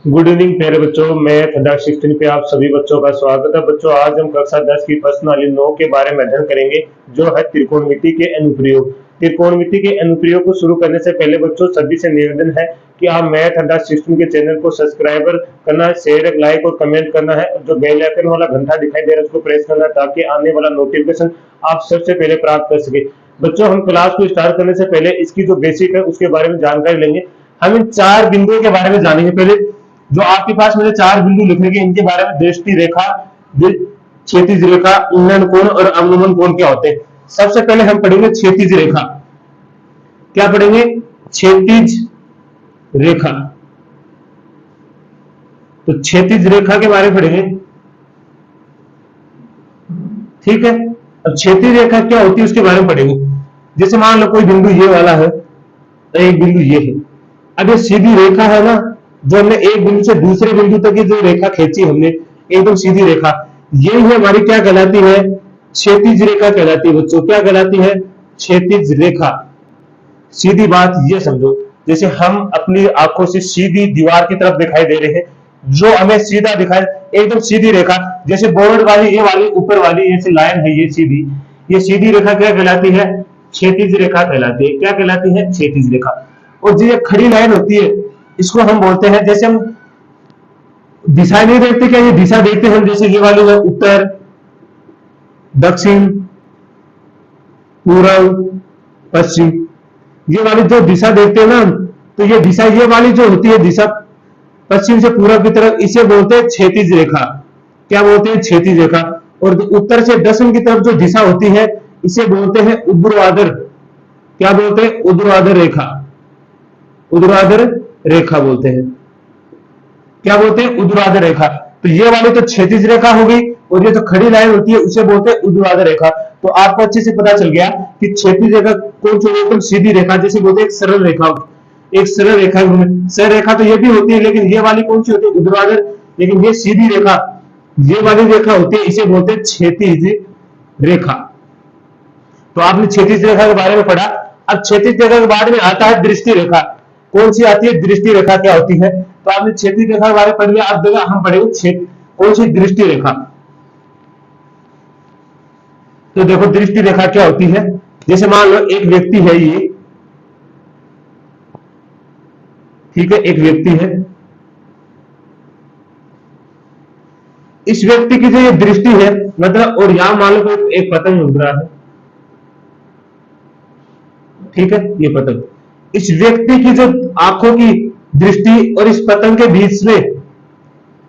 Good evening प्यारे बच्चों। मैं थंडा 16 पे आप सभी बच्चों का स्वागत है। बच्चों, आज हम कक्षा 10 की प्रश्नावली 9 के बारे में अध्ययन करेंगे, जो है त्रिकोणमिति के अनुप्रयोग। त्रिकोणमिति के अनुप्रयोग को शुरू करने से पहले बच्चों सभी से निवेदन है कि आप मैथ अड्डा 16 के चैनल को सब्सक्राइब करना है, शेयर, लाइक और कमेंट करना है। जो बेल आइकन वाला घंटा दिखाई दे रहा है उसको प्रेस करना है, ताकि आने वाला नोटिफिकेशन आप सबसे पहले प्राप्त कर सके। बच्चों, हम क्लास को स्टार्ट करने से पहले इसकी जो बेसिक है उसके बारे में जानकारी लेंगे। हम इन 4 बिंदुओं के बारे में जानेंगे। पहले जो आपके पास मैंने 4 बिंदु लिख रखे, इनके बारे में दृष्टि रेखा, क्षैतिज रेखा, उन्नयन कोण और अवनमन कोण क्या होते हैं। सबसे पहले हम पढ़ेंगे क्षैतिज रेखा। क्या पढ़ेंगे? क्षैतिज रेखा। तो क्षैतिज रेखा के बारे में पढ़ेंगे, ठीक है। अब क्षैतिज रेखा क्या होती है उसके बारे में पढ़ेंगे। जैसे मान लो कोई बिंदु ये वाला है, एक बिंदु ये है। अब ये सीधी रेखा है ना, जो हमने एक बिंदु से दूसरे बिंदु तक की जो रेखा खींची हमने, एकदम सीधी रेखा, ये हमारी क्या कहलाती है? क्षैतिज रेखा कहलाती है। बच्चों, क्या कहलाती है? क्षैतिज रेखा। सीधी बात ये समझो, जैसे हम अपनी आंखों से सीधी दीवार की तरफ दिखाई दे रहे हैं, जो हमें सीधा दिखाए, एकदम सीधी रेखा, जैसे बोर्ड वाली ये वाली ऊपर वाली ये लाइन है, ये सीधी रेखा क्या कहलाती है? क्षैतिज रेखा कहलाती है। क्या कहलाती है? क्षैतिज रेखा। और जो ये खड़ी लाइन होती है, इसको हम बोलते हैं, जैसे हम दिशा नहीं देखते क्या, ये दिशा देखते हैं, जैसे ये वाली है उत्तर, दक्षिण, पूर्व, पश्चिम, ये वाली जो दिशा देखते हैं ना, तो ये दिशा ये वाली जो होती है दिशा पश्चिम से पूर्व की तरफ, इसे बोलते हैं क्षैतिज रेखा। क्या बोलते हैं? क्षैतिज रेखा। और उत्तर से दक्षिण की तरफ जो दिशा होती है, इसे बोलते हैं ऊर्ध्वाधर। क्या बोलते हैं? ऊर्ध्वाधर रेखा। ऊर्ध्वाधर रेखा बोलते हैं। क्या बोलते हैं? ऊर्ध्वाधर रेखा। तो ये वाली तो क्षैतिज रेखा हो गई, और ये जो खड़ी लाइन होती है उसे बोलते हैं ऊर्ध्वाधर रेखा। तो आपको अच्छे से पता चल गया कि क्षैतिज रेखा कौन सी होती है? सीधी रेखा, जैसे बोलते हैं एक सरल रेखा। एक सरल रेखा, सरल रेखा तो ये भी होती है, लेकिन ये वाली कौन सी होती है? ऊर्ध्वाधर। लेकिन ये सीधी रेखा, ये वाली रेखा होती है, इसे बोलते हैं क्षैतिज रेखा। तो आपने क्षैतिज रेखा के बारे में पढ़ा। अब क्षैतिज रेखा के बाद में आता है दृष्टि रेखा। कौन सी आती है? दृष्टि रेखा क्या होती है? तो आपने क्षैतिज रेखा के बारे में पढ़ लिया। अब देखा हम पढ़ेंगे कौन सी? दृष्टि रेखा। तो देखो दृष्टि रेखा क्या होती है। जैसे मान लो एक व्यक्ति है, ये ठीक है, एक व्यक्ति है, इस व्यक्ति की जो ये दृष्टि है, मतलब, और यहां मान लो कोई एक पतंग उड़ रहा है, ठीक है, ये पतंग, इस व्यक्ति की जो आंखों की दृष्टि और इस पतंग के बीच में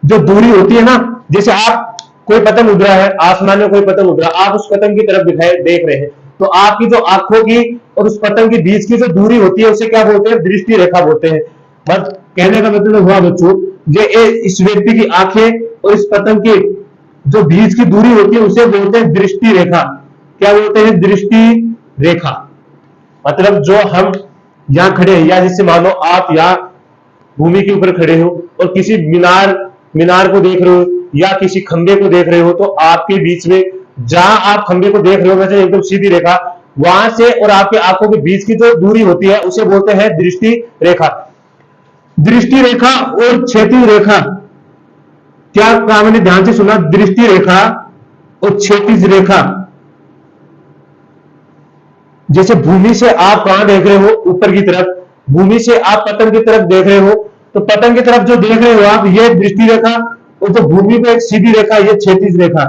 जो दूरी होती है ना, जैसे आप कोई पतंग उड़ रहा है, आसमान में कोई पतंग उड़ रहा है, आप उस पतंग की तरफ दिखाई देख रहे हैं, तो आपकी जो आंखों की और उस पतंग के बीच की जो दूरी होती है उसे क्या बोलते हैं? दृष्टि रेखा बोलते हैं। बस कहने का मतलब हुआ बच्चों, ये इस व्यक्ति की आंखें और इस पतंग की जो बीच की दूरी होती है उसे बोलते हैं दृष्टि रेखा। क्या बोलते हैं? दृष्टि रेखा। मतलब जो हम यहाँ खड़े हैं, या जैसे मानो आप यहाँ भूमि के ऊपर खड़े हो और किसी मीनार को देख रहे हो या किसी खंबे को देख रहे हो, तो आपके बीच में जहां आप खंबे को देख रहे हो वैसे एकदम सीधी रेखा, वहां से और आपके आंखों के बीच की जो दूरी होती है उसे बोलते हैं दृष्टि रेखा। दृष्टि रेखा और क्षैतिज रेखा, क्या कहा मैंने? ध्यान से सुना। दृष्टि रेखा और क्षैतिज रेखा, जैसे भूमि से आप कहां देख रहे हो? ऊपर की तरफ। भूमि से आप पतंग की तरफ देख रहे हो, तो पतंग की तरफ जो देख रहे हो आप, ये दृष्टि रेखा, और जो भूमि पे एक सीधी रेखा, ये क्षैतिज रेखा।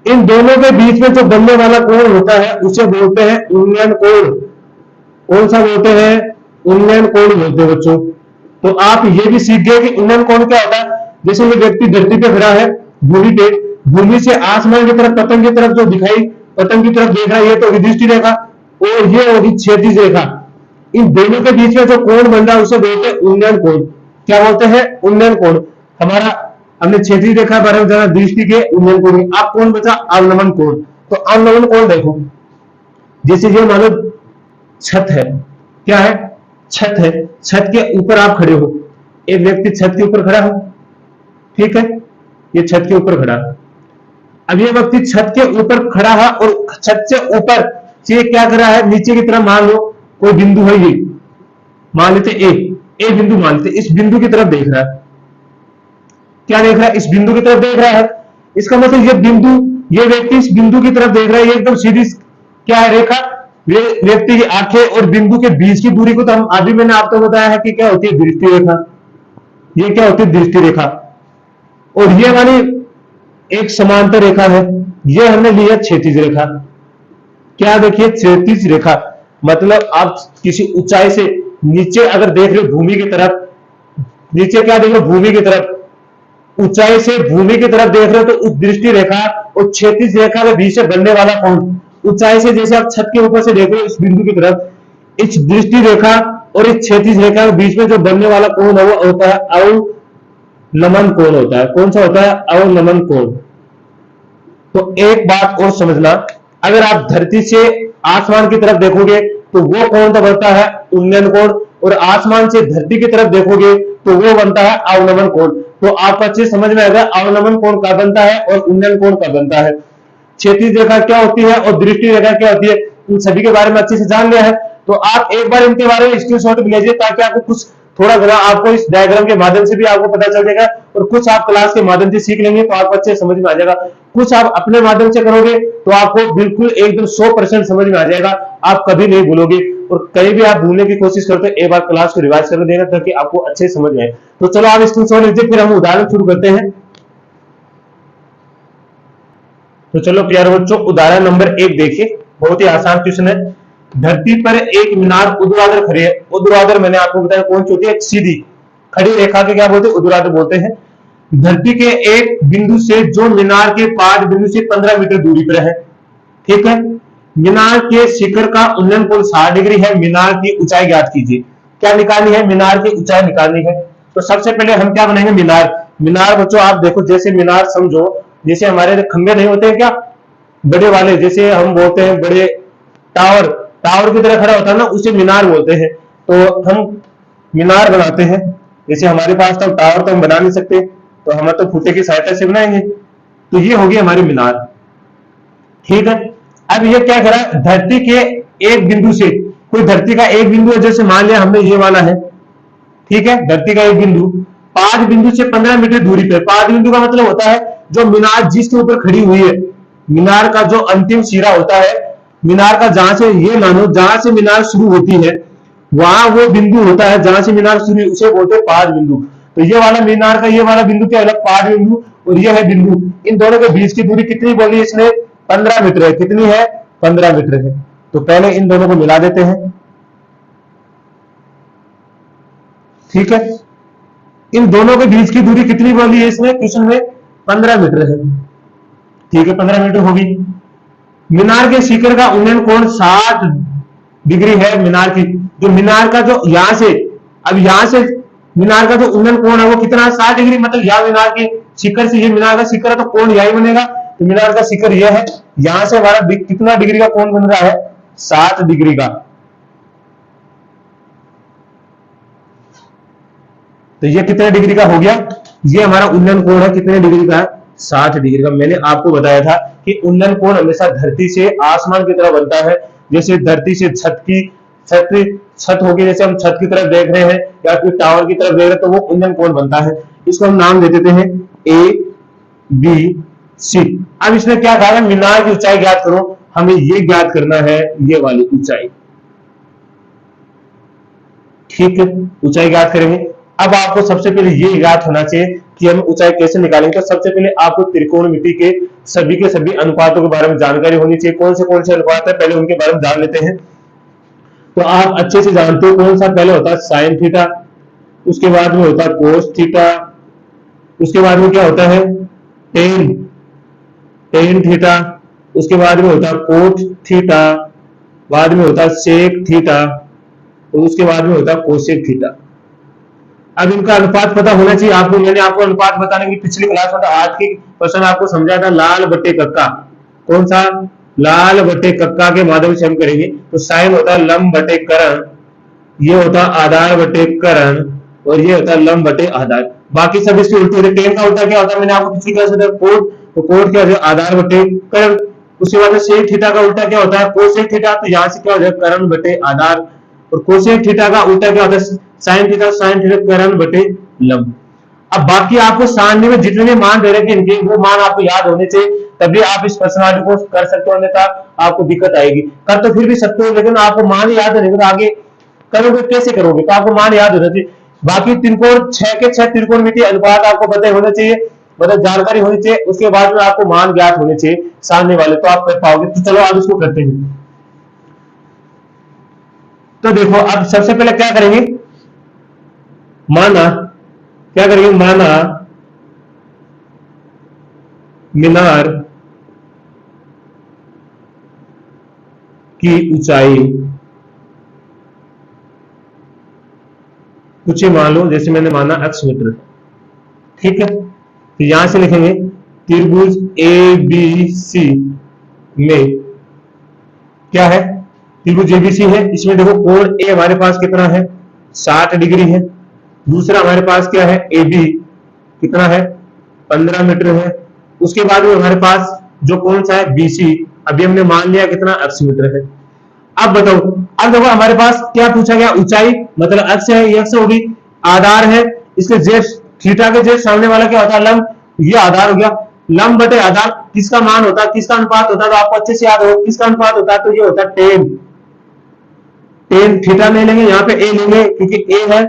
इन दोनों के बीच में जो बनने वाला कोण होता है उसे बोलते हैं उन्नयन कोण। कौन सा बोलते हैं? उन्नयन कोण बोलते हैं बच्चों। तो आप ये भी सीख गए कि उन्नयन कोण क्या होता है। जैसे ये व्यक्ति धरती पे खड़ा है, भूमि पे, भूमि से आसमान की तरफ, पतंग की तरफ जो दिखाई, पतंग की तरफ देख रहा है, ये तो दृष्टि रेखा, और ये होगी क्षैतिज रेखा। इन दोनों के बीच में जो कोण बन रहा है उसे बोलते हैं उन्नयन कोण। क्या बोलते हैं? उन्नयन कोण। हमारा हमने क्षैतिज रेखा बारे में जाना, दृष्टि के, उन्नयन कोण। आप कौन बचा? अवनमन कोण। तो अवनमन कोण देखो, जैसे ये मानो छत है, क्या है? छत है। छत के ऊपर आप खड़े हो, एक व्यक्ति छत के ऊपर खड़ा हो, ठीक है, ये छत के ऊपर खड़ा है। अब ये व्यक्ति छत के ऊपर खड़ा है और छत से ऊपर से क्या कर रहा है? नीचे की तरफ मान लो कोई बिंदु है, ये मान लेते ए बिंदु मान लेते, इस बिंदु की तरफ देख रहा है, क्या देख रहा है, इस बिंदु की तरफ देख रहा है। इसका मतलब ये बिंदु, ये व्यक्ति इस बिंदु की तरफ देख रहा है, ये एकदम सीधी क्या है रेखा, ये व्यक्ति की आंखें और बिंदु के बीच की दूरी को तो हम अभी मैंने आपको बताया है कि क्या होती है दृष्टि रेखा। ये क्या होती है दृष्टि रेखा। और ये वाली एक समांतर रेखा है, ये हमने लिया क्षैतिज रेखा। क्या देखिए क्षैतिज रेखा मतलब आप किसी ऊंचाई से नीचे अगर देख रहे हो भूमि की तरफ, नीचे क्या देख रहे हो भूमि की तरफ, ऊंचाई से भूमि की तरफ देख रहे हो तो उस दृष्टि रेखा और क्षैतिज रेखा के बीच से बनने वाला कोण, ऊंचाई से जैसे आप छत के ऊपर से देख रहे हो इस बिंदु की तरफ, इस दृष्टि रेखा और इस क्षैतिज रेखा के बीच में जो बनने वाला कोण है वो होता है अवनमन कोण होता है। कौन सा होता है, अवनमन कोण। तो एक बात और समझना, अगर आप धरती से आसमान की तरफ देखोगे तो वो कोण तो बनता है उन्नयन कोण, और आसमान से धरती की तरफ देखोगे तो वो बनता है अवनमन कोण। तो आपको अच्छे समझ में आएगा अवनमन कोण कब बनता है और उन्नयन कोण कब बनता है, क्षैतिज रेखा क्या होती है और दृष्टि रेखा क्या होती है, इन सभी के बारे में अच्छे से जान लिया है। तो आप एक बार इनके बारे में स्क्रीनशॉट भी लीजिए ताकि आपको कुछ थोड़ा थोड़ा आपको इस डायग्राम के माध्यम से भी आपको पता चल जाएगा, और कुछ आप क्लास के माध्यम से सीख लेंगे तो आपको अच्छे समझ में आ जाएगा। कुछ आप अपने माध्यम से करोगे तो आपको बिल्कुल एकदम 100% समझ में आ जाएगा, आप कभी नहीं भूलोगे। और कहीं भी आप भूलने की कोशिश करते हो एक बार क्लास को रिवाइज कर देना ताकि आपको अच्छे समझ में आए। तो चलो आप स्क्रीनशॉट लीजिए, फिर हम उदाहरण शुरू करते हैं। तो चलो प्यारे बच्चों उदाहरण नंबर 1 देखिए, बहुत ही आसान क्वेश्चन है। धरती पर एक मीनार ऊर्ध्वाधर खड़ी है। ऊर्ध्वाधर मैंने आपको बताया कौन सी होती है, सीधी खड़ी रेखा के क्या बोलते हैं, ऊर्ध्वाधर बोलते हैं। धरती के एक बिंदु से जो मीनार के 5 बिंदु से 15 मीटर दूरी पर है, ठीक है। मीनार के शिखर का उन्नयन कोण 60 डिग्री है। मीनार की ऊंचाई ज्ञात कीजिए। क्या निकालनी है, मीनार की ऊंचाई निकालनी है। तो सबसे पहले हम क्या बनाएंगे, मीनार। मीनार बच्चों आप देखो, जैसे मीनार समझो जैसे हमारे खंबे नहीं होते हैं क्या बड़े वाले, जैसे हम बोलते हैं बड़े टावर, टावर की तरह खड़ा होता है ना, उसे मीनार बोलते हैं। तो हम मीनार बनाते हैं, जैसे हमारे पास तो टावर तो हम बना नहीं सकते तो हम तो फुटे की सहायता से बनाएंगे। तो ये होगी हमारी मीनार, ठीक है। अब ये क्या करा, धरती के एक बिंदु से, कोई धरती का एक बिंदु है, जैसे मान लिया हमने ये वाला है, ठीक है। धरती का एक बिंदु 5 बिंदु से 15 मीटर दूरी पे, 5 बिंदु का मतलब होता है जो मीनार जिसके ऊपर खड़ी हुई है, मीनार का जो अंतिम सिरा होता है, मीनार का जहां से ये मानो जहां से मीनार शुरू होती है वहां वो बिंदु होता है जहां से मीनार शुरू, उसे बोलते हैं 5 बिंदु। तो ये वाला मीनार का ये वाला बिंदु क्या है, 5 बिंदु, और ये है बिंदु। इन दोनों के बीच की दूरी कितनी बोली इसने, 15 मीटर है। कितनी है, 15 मीटर है। तो पहले इन दोनों को मिला देते हैं, ठीक है। इन दोनों के बीच की दूरी कितनी बोली है इसमें क्वेश्चन में, 15 मीटर है, ठीक है। 15 मीटर होगी। मीनार के शिखर का उन्नयन कोण 60 डिग्री है। मीनार की जो मीनार का जो यहां से, अब यहां से मीनार का जो उन्नयन कोण है वो कितना है, 60 डिग्री। मतलब यहां मीनार के शिखर से, ये मीनार का शिखर है तो कोण यही बनेगा। तो मीनार का शिखर यह है, यहां से हमारा कितना डिग्री का कोण बन रहा है, 60 डिग्री का। तो ये कितने डिग्री का हो गया, ये हमारा उन्नयन कोण है कितने डिग्री का है, 60 डिग्री का। मैंने आपको बताया था कि उन्नयन कोण हमेशा धरती से आसमान की तरफ बनता है। जैसे धरती से छत होगी, जैसे हम छत की तरफ देख रहे हैं या फिर टावर की तरफ देख रहे हैं तो वो उन्नयन कोण बनता है। इसको हम नाम दे देते हैं ए बी सी। अब इसमें क्या कहा है, मीनार की ऊंचाई ज्ञात करो। हमें ये ज्ञात करना है, ये वाली ऊंचाई, ठीक है। ऊंचाई ज्ञात करेंगे। अब आपको सबसे पहले ये ज्ञात होना चाहिए कि हम ऊंचाई कैसे निकालेंगे। तो सबसे पहले आपको त्रिकोणमिति के सभी अनुपातों के बारे में जानकारी होनी चाहिए। कौन से अनुपात है पहले उनके बारे में जान लेते हैं। तो आप अच्छे से जानते हो कौन सा पहले होता है, साइन थीटा, उसके बाद में होता है कोस थीटा, उसके बाद में क्या होता है, टेन थीटा, उसके बाद में होता है कोट थीटा, बाद में होता है सेक थीटा, और उसके बाद में होता है कोसेक थीटा। अब इनका अनुपात पता होना चाहिए आपको। मैंने आपको अनुपात बताने की पिछली क्लास में 8 की क्वेश्चन आपको समझाया था, लाल बट्टे कक्का। कौन सा, लाल बट्टे कक्का के माध्यम से हम करेंगे। तो साइन होता है लंब बटे करण, ये होता है आधार बटे करण, और ये होता है लंब बटे आधार। बाकी सब इसके उल्टे होते। टेन का उल्टा क्या होता है, मैंने आपको पिछली क्लास में बताया कोट। तो कोट क्या होता है, आधार बटे करण। उसके बाद में सेक थीटा का उल्टा क्या होता है, कोसेक थीटा। तो यहां से क्या हो जाएगा, करण बटे आधार। और कोसेक थीटा का उल्टा क्या होता है, साइन थीटा, साइन थीटा करण बटे लंब। अब बाकी आपको सारणी में जितने मान दे रखे इनके वो मान आपको याद होने चाहिए, तभी आप इस प्रश्नावली को कर सकते हो, अन्यथा आपको दिक्कत आएगी। कर तो फिर भी सकते हो, लेकिन आपको मान याद नहीं तो आगे करोगे कैसे करोगे, तो आपको मान याद होना चाहिए। बाकी त्रिकोण 6 के 6 त्रिकोणमितीय अनुपात आपको पता होना चाहिए, मतलब जानकारी होनी चाहिए, उसके बाद में आपको मान ज्ञात होने चाहिए सामने वाले, तो आप कर पाओगे। तो चलो अब इसको करते हैं। तो देखो अब सबसे पहले क्या करेंगे, माना क्या करेंगे, माना मीनार की ऊंचाई कुछ ही मान लो, जैसे मैंने माना x मीटर, ठीक है। तो यहां से लिखेंगे त्रिभुज ए बी सी में क्या है, त्रिभुज एबीसी है, इसमें देखो कोण ए हमारे पास कितना है 60 डिग्री है, दूसरा हमारे पास क्या है ए बी कितना है 15 मीटर है, उसके बाद में हमारे पास जो कौन सा है बीसी, अभी हमने मान लिया कितना 80 मीटर है। अब बताओ, अब देखो हमारे पास क्या पूछा गया, ऊंचाई मतलब x है, ये x होगी, आधार है, इसके जेड थीटा के जेड सामने वाला क्या होता है लंब, ये आधार हो गया, लंब बटे आधार किसका मान होता है, किसका अनुपात होता है, तो आपको अच्छे से याद हो किसका अनुपात होता है, तो ये होता है टेन थीटा नहीं लेंगे, यहाँ पे ए लेंगे क्योंकि ए है।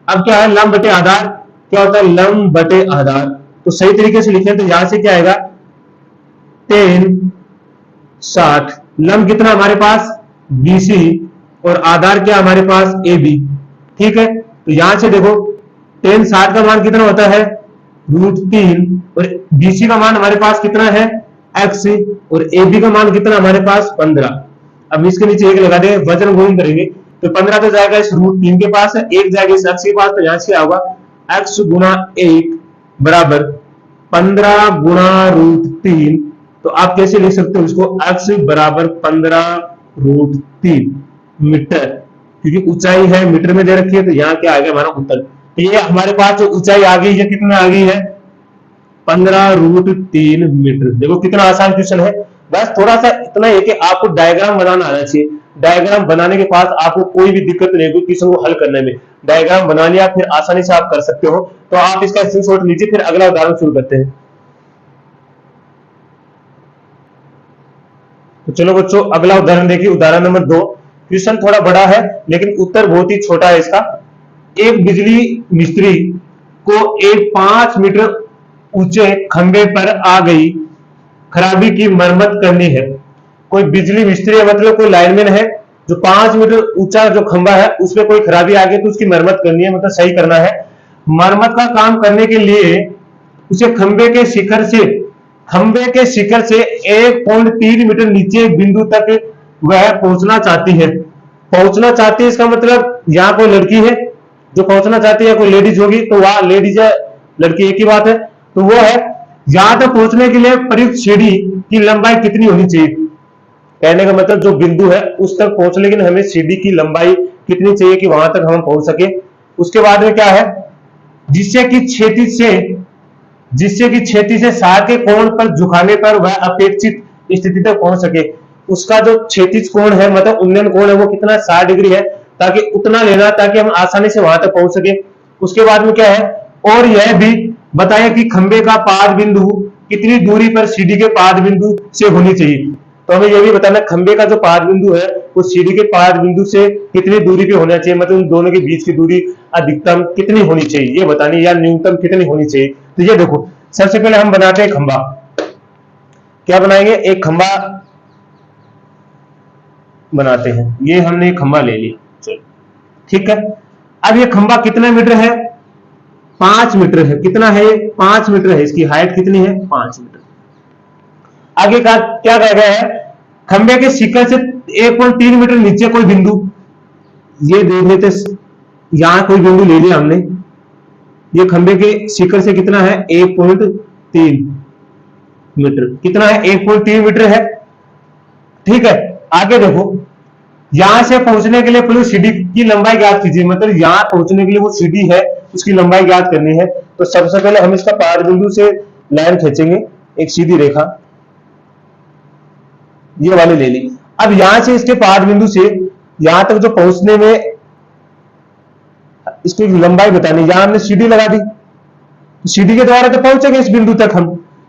अब क्या है लंब बटे आधार, क्या होता है लंब बटे आधार, तो सही तरीके से लिखें तो यहां से क्या आएगा 10 60, लंब कितना हमारे पास BC और आधार क्या हमारे पास AB, ठीक है। तो यहां से देखो 10 60 का मान कितना होता है √3 और BC का मान हमारे पास कितना है x और AB का मान कितना हमारे पास 15। अब इसके नीचे एक लगा दे, वजन गुणन करेंगे तो 15 तो जाएगा इस √3 के पास है, एक जाएगा इस x के पास, तो यहां से क्या होगा x गुना 1 बराबर 15 गुना √3। तो आप कैसे लिख सकते हो इसको, x बराबर 15√3 मीटर, क्योंकि ऊंचाई है मीटर में दे रखी है, तो यहाँ क्या आ गया हमारा उत्तर। तो ये हमारे पास जो ऊंचाई आ गई है कितना आ गई है 15√3 मीटर। देखो कितना आसान क्वेश्चन है, बस थोड़ा सा इतना है कि आपको डायग्राम बनाना आना चाहिए, डायग्राम बनाने के बाद आपको कोई भी दिक्कत नहीं होगी क्वेश्चन को हल करने में, डायग्राम बना लिया फिर आसानी से आप कर सकते हो। तो आप इसका स्क्रीनशॉट लीजिए, फिर अगला उदाहरण शुरू करते हैं। तो चलो बच्चों अगला उदाहरण देखिए, उदाहरण नंबर 2। क्वेश्चन थोड़ा बड़ा है लेकिन उत्तर बहुत ही छोटा है इसका। एक बिजली मिस्त्री को एक 5 मीटर ऊंचे खंबे पर आ गई खराबी की मरम्मत करनी है। कोई बिजली मिस्त्री है मतलब कोई लाइनमैन है, जो 5 मीटर ऊंचा जो खंबा है उसमें कोई खराबी आ गई तो उसकी मरम्मत करनी है, मतलब सही करना है। मरम्मत का काम करने के लिए उसे खंबे के शिखर से 1.3 मीटर नीचे बिंदु तक वह पहुंचना चाहती है। इसका मतलब यहाँ कोई लड़की है जो पहुंचना चाहती है, कोई लेडीज होगी तो वह लेडीज है लड़की एक ही बात है। तो वो है यहां तक पहुंचने के लिए प्रयुक्त सीढ़ी की लंबाई कितनी होनी चाहिए, कहने का मतलब जो बिंदु है उस तक पहुंचने के लिए हमें सीढ़ी की लंबाई कितनी चाहिए कि वहां तक हम पहुंच सके। उसके बाद में क्या है, जिससे कि क्षैतिज से सार के कोण पर झुकाने पर वह अपेक्षित स्थिति तक पहुंच सके। उसका जो क्षैतिज कोण है मतलब उन्नयन कोण है वो कितना 60 डिग्री है, ताकि उतना लेना ताकि हम आसानी से वहां तक पहुंच सके। उसके बाद में क्या है, और यह भी बताएं कि खंबे का पाद बिंदु कितनी दूरी पर सीढ़ी के पाद बिंदु से होनी चाहिए। तो हमें यह भी बताना खंबे का जो पाद बिंदु है वो सीढ़ी के पाद बिंदु से कितनी दूरी पे होना चाहिए, मतलब उन दोनों के बीच की दूरी अधिकतम कितनी होनी चाहिए ये बतानी, या न्यूनतम कितनी होनी चाहिए। तो ये देखो सबसे पहले हम बनाते हैं खंबा, क्या बनाएंगे एक खंबा बनाते हैं, ये हमने खंबा ले लिया, चलो ठीक है। अब ये खंबा कितना मीटर है 5 मीटर है, कितना है 5 मीटर है, इसकी हाइट कितनी है 5 मीटर। आगे का क्या कहा गया है, खंबे के शिखर से 1.3 मीटर नीचे कोई बिंदु, ये देख लेते, यहां कोई बिंदु ले लिया हमने, ये खंबे के शिखर से कितना है 1.3 मीटर, कितना है 1.3 मीटर है, ठीक है। आगे देखो यहां से पहुंचने के लिए पूरी सीढ़ी की लंबाई ज्ञात कीजिए, मतलब यहां पहुंचने के लिए वो सीढ़ी है उसकी लंबाई ज्ञात करनी है। तो सबसे पहले हम इसका पाद बिंदु से लाइन खींचेंगे, एक सीधी रेखा ये वाली ले ली। अब यहां से इसके पाद बिंदु से यहां तक जो पहुंचने में इसकी लंबाई बतानी, यहां हमने सीढ़ी लगा दी, सीडी के द्वारा तो पहुंचेंगे इस बिंदु तक हम,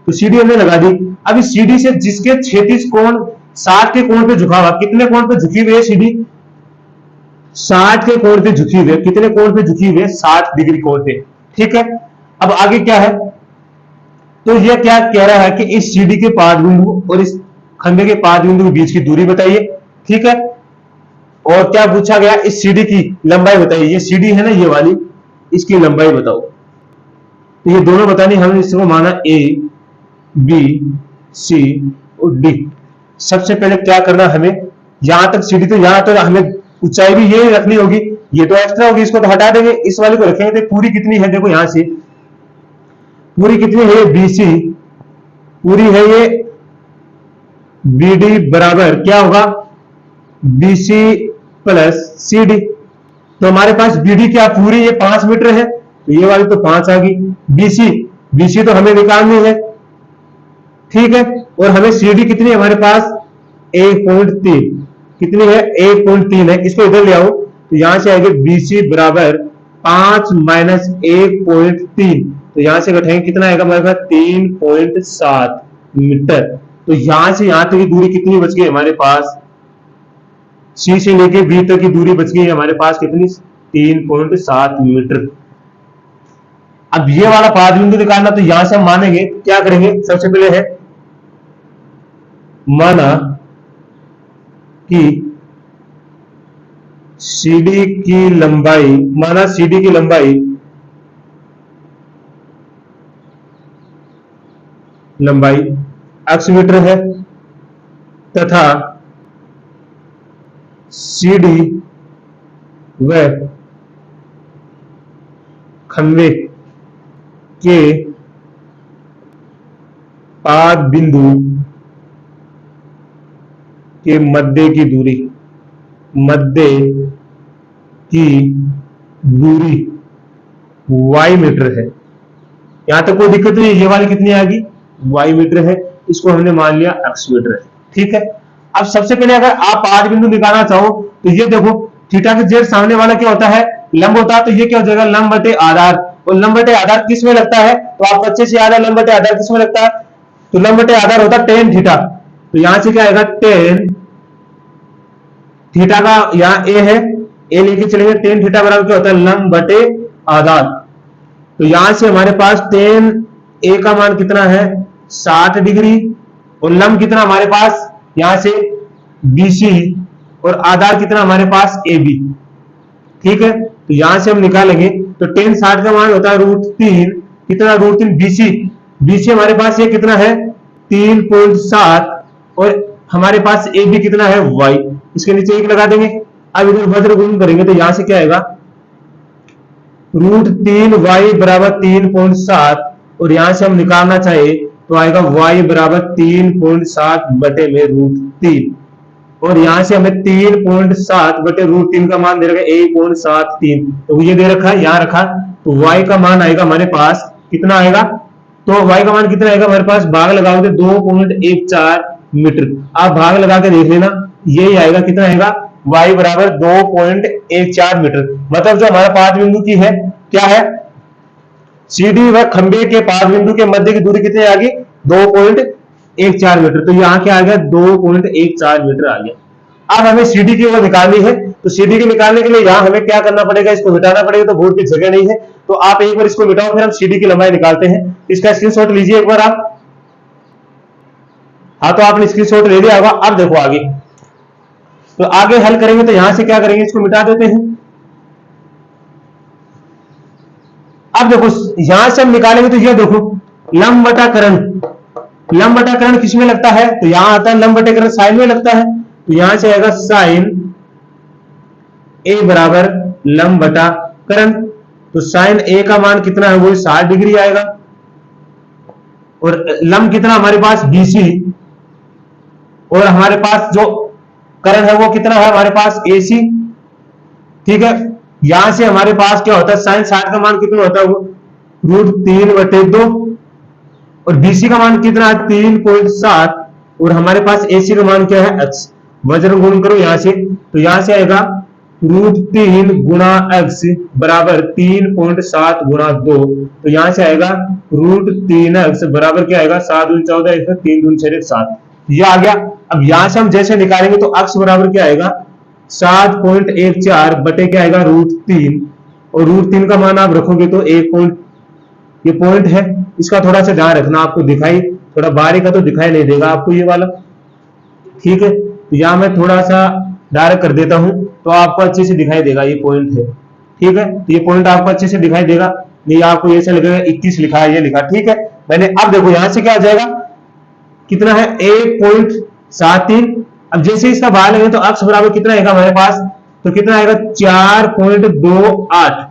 तो सीडी हमने लगा दी। अब इस सीडी से जिसके क्षैतिज कोण 60 के कोण पे झुका हुआ, कितने कोण पे झुकी हुई है सीडी? 60 के कोण पे झुकी हुई है। कितने कोण पे झुकी हुई है? 60 डिग्री कोण पे। ठीक है, अब आगे क्या है, तो ये क्या कह रहा है कि इस सीडी के पाद बिंदु और इस खंभे के पाद बिंदु के बीच की दूरी बताइए। ठीक है, और क्या पूछा गया, इस सीडी की लंबाई बताइए। ये सीडी है ना ये वाली, इसकी लंबाई बताओ। तो ये दोनों बतानी, हमने इसको माना ए बी सी और डी। सबसे पहले क्या करना हमें, यहां तक सीडी, तो यहां तक हमें ऊंचाई भी ये रखनी होगी, ये तो एक्स्ट्रा होगी, इसको तो हटा देंगे, इस वाले को रखेंगे। तो पूरी कितनी है, देखो यहां से पूरी कितनी है, बीसी पूरी है ये बीडी बराबर क्या होगा, बीसी प्लस सीडी। तो हमारे पास बीडी क्या पूरी ये 5 मीटर है, तो ये वाली तो 5 आ गई। बीसी बीसी तो हमें निकालनी है। ठीक है, और हमें सीडी कितनी है हमारे पास, 1.3 कितनी है, 1.3 है। इसको इधर ले आओ, तो यहां से आएगा बीसी बराबर 5 माइनस 1.3, तो यहां से घटाएंगे कितना आएगा हमारे पास, 3.7 मीटर। तो यहां से यहां तक की दूरी कितनी बच गई हमारे पास, सी से लेके बी तक की दूरी बच गई हमारे पास कितनी, 3.7 मीटर। अब ये वाला पाद बिंदु निकालना, तो यहां से हम मानेंगे, क्या करेंगे, सबसे पहले है माना कि सीडी की लंबाई, माना सीडी की लंबाई x मीटर है, तथा सीडी व खंभे के पाद बिंदु के मध्य की दूरी y मीटर है। यहां तक कोई दिक्कत नहीं है, ये वाली कितनी आ गई, y मीटर है, इसको हमने मान लिया x मीटर है। ठीक है, अब सबसे पहले अगर आप पाद बिंदु निकालना चाहो, तो ये देखो थीटा के जेड सामने वाला क्या होता है, लंब होता है, तो ये क्या हो जाएगा, लंब बटे आधार। और लंब बटे आधार किस में लगता है, तो आपको अच्छे से याद है लंब बटे आधार किस में लगता है, तो लंब बटे आधार होता है टेन थीटा। तो यहां से क्या आएगा, टेन थीटा का यहाँ ए है, ए लेके चलेंगे, टेन थीटा बराबर क्या होता है, लंब बटे आधार। तो यहां से हमारे पास टेन ए का मान कितना है, 60 डिग्री, और लंब कितना हमारे पास यहां से बीसी, और आधार कितना हमारे पास ए बी। ठीक है, तो यहां से हम निकालेंगे, तो टेन 60 का मान होता है √3, कितना √3 बीसी, बीसी हमारे पास ये कितना है 3.7, और हमारे पास ए बी कितना है y, इसके नीचे 1 लगा देंगे। अब इधर वज्र गुण करेंगे, तो यहां से क्या आएगा, √3y बराबर 3.7, और यहां से हम निकालना चाहे तो आएगा y बराबर 3.7 बटे में √3, और यहां से हमें 3.7 बटे √3 का मान दे रखा है 1.73, तो ये दे रखा है, यहां रखा, तो y का मान आएगा हमारे पास कितना आएगा, तो y का मान कितना आएगा हमारे पास, भाग लगाओगे 2.14 मीटर। आप भाग लगा के देख लेना, यही आएगा, कितना आएगा, y बराबर 2.14 मीटर। मतलब जो हमारा पाद बिंदु की है क्या है, सीडी व खंबे के पाद बिंदु के मध्य की दूरी कितनी आ गई, 2.14 मीटर। तो यहाँ क्या आ गया, 2.14 मीटर आ गया। अब हमें सीडी की वो निकालनी है, तो सीडी की निकालने के लिए यहाँ हमें क्या करना पड़ेगा, इसको मिटाना पड़ेगा, तो बोर्ड की जगह नहीं है, तो आप एक बार इसको मिटाओ, फिर हम सीडी की लंबाई निकालते हैं। इसका स्क्रीनशॉट लीजिए एक बार आप, हाँ तो आपने स्क्रीनशॉट ले लिया होगा। अब देखो आगे, तो आगे हल करेंगे, तो यहां से क्या करेंगे, इसको मिटा देते हैं। अब देखो यहां से हम निकालेंगे, तो ये देखो लंब बटा करण, लंब बटा करण किस में लगता है, तो यहां आता है लंब बटे करण साइन में लगता है, तो यहां से आएगा साइन ए बराबर लंब बटा करण। तो साइन ए का मान कितना है, वो 60 डिग्री आएगा, और लंब कितना हमारे पास बीसी, और हमारे पास जो करण है वो कितना है हमारे पास एसी। ठीक है, यहां से हमारे पास क्या होता है, साइन 60 का मान कितना होता है, वो √3/2, और बीसी का मान कितना है 3.7, और हमारे पास एसी का मान क्या है x। वज्र गुण करो यहां से, तो यहां से आएगा √3 गुणा x बराबर 3.7 गुणा 2। तो यहां से आएगा √3x बराबर क्या आएगा, 7 दूनी 14, इसमें 3 दूनी 6 7, ये आ गया। अब यहां से हम जैसे निकालेंगे तो x बराबर क्या आएगा, 7.14 बटे क्या आएगा, √3, और √3 का मान आप रखोगे तो 1 पॉइंट, ये पॉइंट है, इसका थोड़ा सा ध्यान रखना, आपको दिखाई थोड़ा बाहरी का तो दिखाई नहीं देगा आपको ये वाला, ठीक है। तो यहां मैं थोड़ा सा डायरेक्ट कर देता हूं तो आपको अच्छे से दिखाई देगा, ये पॉइंट है, ठीक है। तो ये पॉइंट आपको अच्छे से दिखाई देगा, नहीं आपको ऐसा लगेगा 21 लिखा है, ये लिखा, ठीक है। मैंने अब देखो यहां से क्या आ जाएगा, कितना है 1.73। अब जैसे इसका भाग लेंगे तो अक्ष बराबर कितना आएगा हमारे पास, तो कितना आएगा 4.28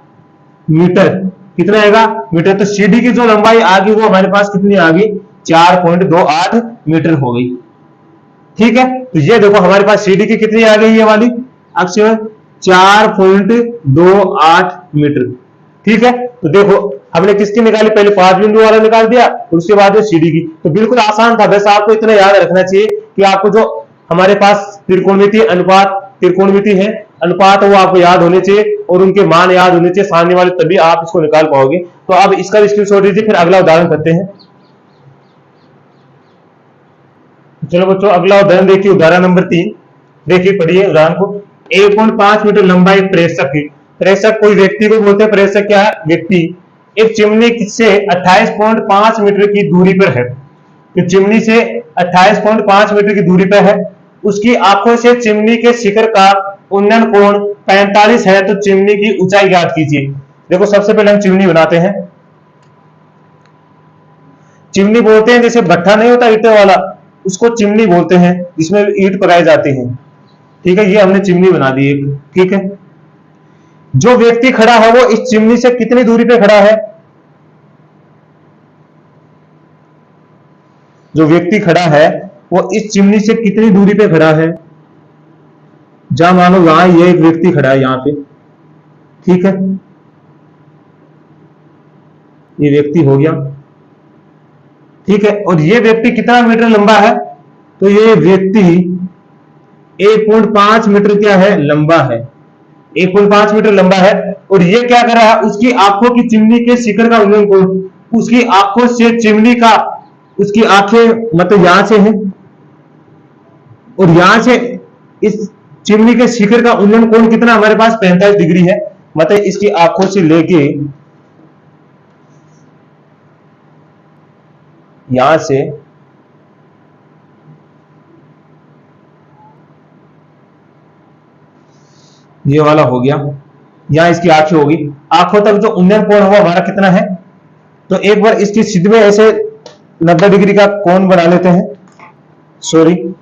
मीटर, कितना आएगा मीटर। तो सीडी की जो लंबाई आ गई वो हमारे पास कितनी आ गई, 4.28 मीटर हो गई, ठीक है। तो ये देखो हमारे पास सीडी की कितनी आ गई, ये वाली अक्ष 4.28 मीटर, ठीक है। तो देखो हमने किसकी निकाली, पहले 5 बिंदु वाला निकाल दिया, उसके बाद सीडी की, तो बिल्कुल आसान था। बस आपको इतना याद रखना चाहिए कि आपको जो हमारे पास त्रिकोणमिति अनुपात, त्रिकोणमिति है अनुपात, वो आपको याद होने चाहिए और उनके मान याद होने चाहिए सामने वाले, तभी आप इसको निकाल पाओगे। तो अब इसका स्क्रीनशॉट लीजिए, फिर अगला उदाहरण करते हैं। चलो बच्चों अगला उदाहरण देखिए, उदाहरण नंबर 3 देखिए, पढ़िए उदाहरण को। 1.5 मीटर लंबा एक प्रेषक है, प्रेषक कोई व्यक्ति को बोलते हैं, प्रेषक क्या है, व्यक्ति, एक चिमनी से 28.5 मीटर की दूरी पर है, तो चिमनी से 28.5 मीटर की दूरी पर है, उसकी आंखों से चिमनी के शिखर का उन्नयन कोण 45 है, तो चिमनी की ऊंचाई ज्ञात कीजिए। देखो सबसे पहले हम चिमनी बनाते हैं, चिमनी बोलते हैं जैसे भट्ठा नहीं होता ईंटों वाला, उसको चिमनी बोलते हैं, जिसमें ईंट पकाई जाती है, ठीक है। ये हमने चिमनी बना दी एक, ठीक है। जो व्यक्ति खड़ा है वो इस चिमनी से कितनी दूरी पे खड़ा है, जो व्यक्ति खड़ा है वो इस चिमनी से कितनी दूरी पे खड़ा है, जहां मानो यहां ये एक व्यक्ति खड़ा है यहां पे, ठीक है, ये व्यक्ति हो गया, ठीक है। और ये व्यक्ति कितना मीटर लंबा है, तो ये व्यक्ति 1.5 मीटर क्या है, लंबा है, 1.5 मीटर लंबा है। और ये क्या कर रहा है, उसकी आंखों की चिमनी के शिखर का उन्नयन कोण, उसकी आंखों से चिमनी का, उसकी आंखें मतलब यहां से है और यहां से इस चिमनी के शिखर का उन्नयन कोण कितना हमारे पास 45 डिग्री है, मतलब इसकी आंखों से लेके यहां से ये वाला हो गया, यहां इसकी आंखें होगी, आंखों तक जो उन्नयन कोण हुआ हमारा कितना है। तो एक बार इसकी सिद्ध में ऐसे 90 डिग्री का कोण बना लेते हैं, सॉरी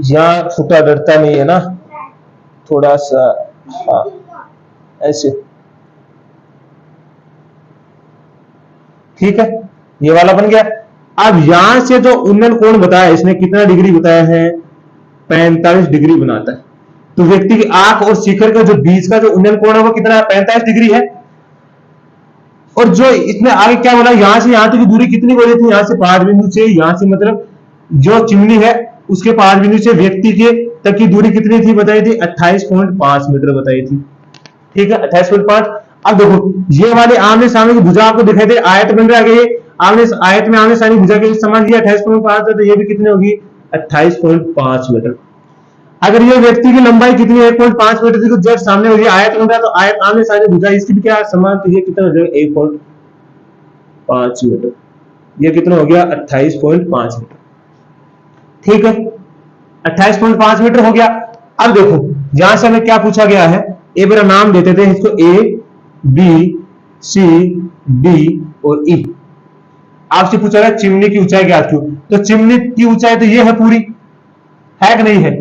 यहां फुटा डरता नहीं है ना, थोड़ा सा, हाँ ऐसे, ठीक है, ये वाला बन गया। अब यहां से जो उन्नयन कोण बताया इसने कितना डिग्री बताया है, 45 डिग्री बनाता है। तो व्यक्ति की आंख और शिखर का जो बीच का जो उन्नयन कोण है वो कितना है, 45 डिग्री है। और जो इसने आगे क्या बोला, यहां से यहां तक की दूरी कितनी बोली थी, यहां से 5 बिंदु से, यहां से मतलब जो चिमनी है उसके 5 बिंदु से व्यक्ति के तक की दूरी कितनी थी बताई थी, 28.5 मीटर बताई थी, ठीक है, 28.5। अब देखो ये वाले आमने सामने की भुजा आपको दिखाई दे, आयत बन रहा है, ये आमने आयत में आमने सामने भुजा के समान ये 28.5 है, तो ये भी कितनी होगी, 28.5 मीटर। अगर ये व्यक्ति की लंबाई कितनी है, 1.5 मीटर थी, तो जब सामने हो आयत बन रहा है, तो आयत आमने सामने भुजा इसकी भी क्या समान, तो ये कितना हो जाएगा 1.5 मीटर, ये कितना हो गया 28.5 मीटर, ठीक है, 28.5 मीटर हो गया। अब देखो यहां से हमें क्या पूछा गया है, एक बार नाम देते थे इसको, ए बी सी डी और ई। आपसे पूछा गया चिमनी की ऊंचाई ज्ञात करो, तो चिमनी की ऊंचाई तो ये है पूरी, है कि नहीं है,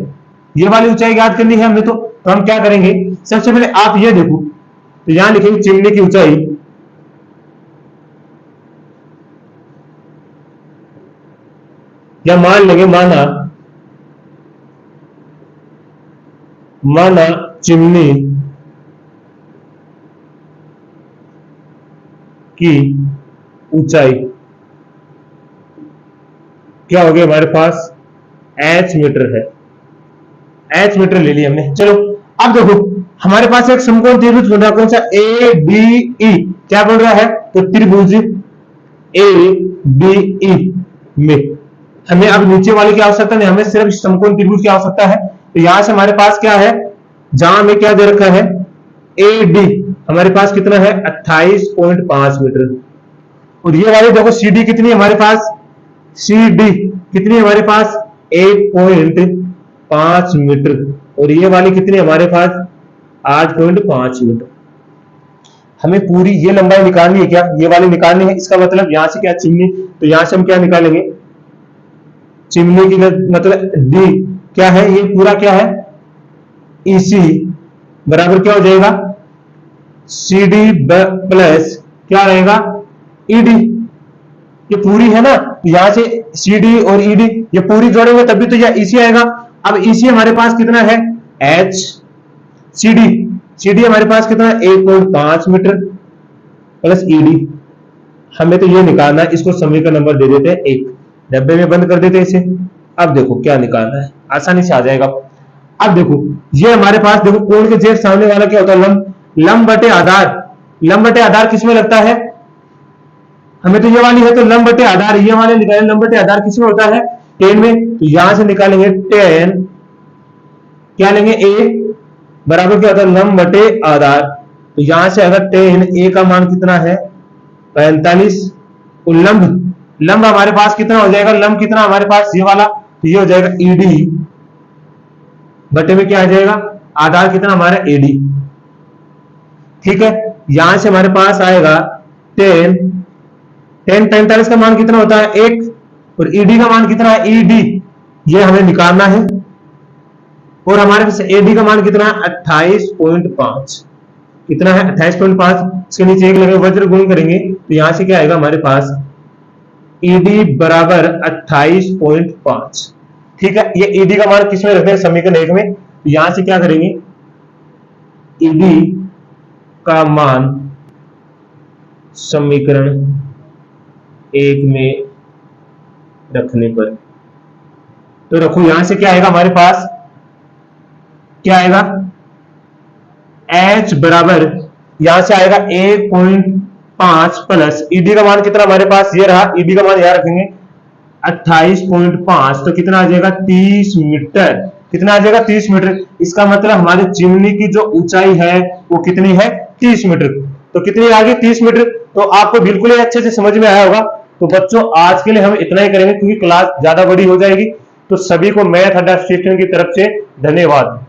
ये वाली ऊंचाई ज्ञात करनी है हमने, तो हम क्या करेंगे, सबसे पहले आप ये देखो, तो यहां लिखेंगे चिमनी की ऊंचाई, या मान लेंगे माना चिमनी की ऊंचाई क्या हो गया हमारे पास, h मीटर है, h मीटर ले लिया हमने। चलो अब देखो हमारे पास एक समकोण त्रिभुज बन रहा है, कौन सा, ADE। क्या बन रहा है, तो त्रिभुज ADE में हमें अब नीचे वाले की आवश्यकता नहीं, हमें सिर्फ समकोण त्रिभुज की आवश्यकता है। तो यहां से हमारे पास क्या है, जहां हमें क्या दे रखा है, AD हमारे पास कितना है 28.5 मीटर। और ये वाली देखो CD कितनी है हमारे पास, CD कितनी है हमारे पास 1.5 मीटर। और ये वाली कितनी है हमारे पास 8.5 मीटर। हमें पूरी ये लंबाई निकालनी है, क्या ये वाली निकालनी है। इसका मतलब यहां से क्या चिमनी, तो यहां से हम क्या निकालेंगे, चिमनी की मतलब D क्या है, ये पूरा क्या है EC बराबर क्या हो जाएगा CD प्लस क्या रहेगा ED। ये पूरी है ना, यहां से CD और ED ये पूरी जोड़ेंगे तभी तो यह EC आएगा। अब EC हमारे पास कितना है H, CD हमारे पास कितना है 1.5 मीटर प्लस ED। हमें तो ये निकालना है, इसको समीकरण नंबर दे देते हैं 1, डब्बे में बंद कर देते हैं इसे। अब देखो क्या निकालना है, आसानी से आ जाएगा। अब देखो ये हमारे पास देखो कोण के जेब सामने वाला क्या होता है, लंब, लंब बटे आधार। लंब बटे आधार किसमें लगता है, हमें तो ये वाली है तो लंब बटे आधार, ये वाले निकालें, लंब बटे आधार किसमें होता है 10 में। तो यहां से निकालेंगे 10, क्या लेंगे A बराबर क्या होता है लंब बटे आधार। तो यहां से अगर 10 A का मान कितना है 45, और लंब हमारे पास कितना हो जाएगा, लंब कितना हमारे पास ये वाला, तो ये हो जाएगा ED बटे में क्या आ जाएगा आधार कितना हमारा AD। ठीक है, यहां से हमारे पास आएगा 10 45 का मान कितना होता है 1, और ED का मान कितना है ED, ये हमें निकालना है। और हमारे पास AD का मान कितना है 28.5, कितना है 28.5। इसके नीचे एक लगे वज्र गुण करेंगे तो यहां से क्या आएगा हमारे पास ED बराबर 28.5। ठीक है, ये ED का मान किसमें रखते हैं समीकरण 1 में। तो यहां से क्या करेंगे ED का मान समीकरण 1 में रखने पर, तो रखो यहां से क्या आएगा हमारे पास, क्या आएगा H बराबर यहां से आएगा 1.5 प्लस ED का मान कितना हमारे पास ये रहा, ED का मान यहां रखेंगे 28.5, तो कितना आ जाएगा 30 मीटर। कितना आ जाएगा 30 मीटर। इसका मतलब हमारी चिमनी की जो ऊंचाई है वो कितनी है 30 मीटर। तो कितनी आ गई 30 मीटर। तो आपको बिल्कुल ही अच्छे से समझ में आया होगा। तो बच्चों आज के लिए हम इतना ही करेंगे क्योंकि क्लास ज्यादा बड़ी हो जाएगी। तो सभी को मैथ अड्डा स्टेशन की तरफ से धन्यवाद।